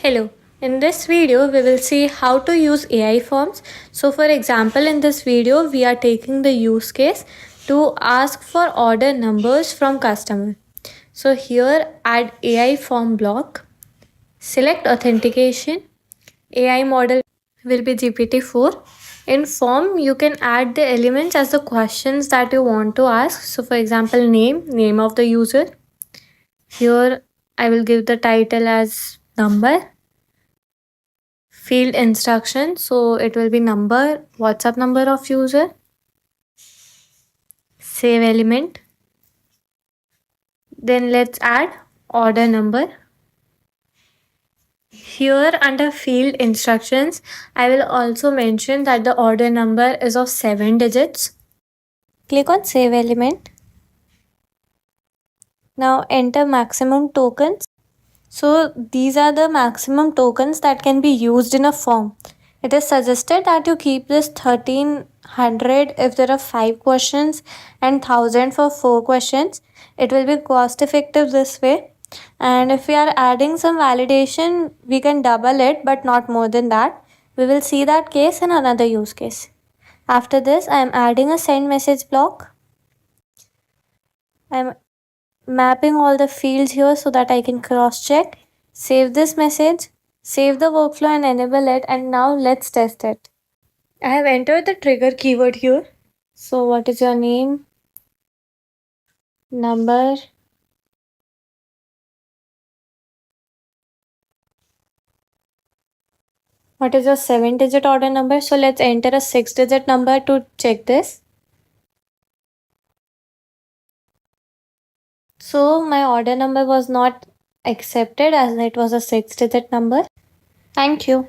Hello, in this video we will see how to use AI forms. So for example, in this video we are taking the use case to ask for order numbers from customer. So here add AI form block, select authentication, AI model will be GPT-4. In form you can add the elements as the questions that you want to ask. So for example, name of the user. Here I will give the title as number, field instruction, so it will be number, WhatsApp number of user, save element. Then let's add order number. Here under field instructions, I will also mention that the order number is of 7 digits. Click on save element. Now enter maximum tokens. So these are the maximum tokens that can be used in a form. It is suggested that you keep this 1300 if there are 5 questions and 1000 for 4 questions. It will be cost effective this way. And if we are adding some validation, we can double it, but not more than that. We will see that case in another use case. After this, I am adding a send message block. I am mapping all the fields here so that I can cross check. Save this message, save the workflow and enable it, and now let's test it. I have entered the trigger keyword here. So what is your name, number, what is your 7-digit order number? So let's enter a 6-digit number to check this. So my order number was not accepted as it was a 6-digit number. Thank you.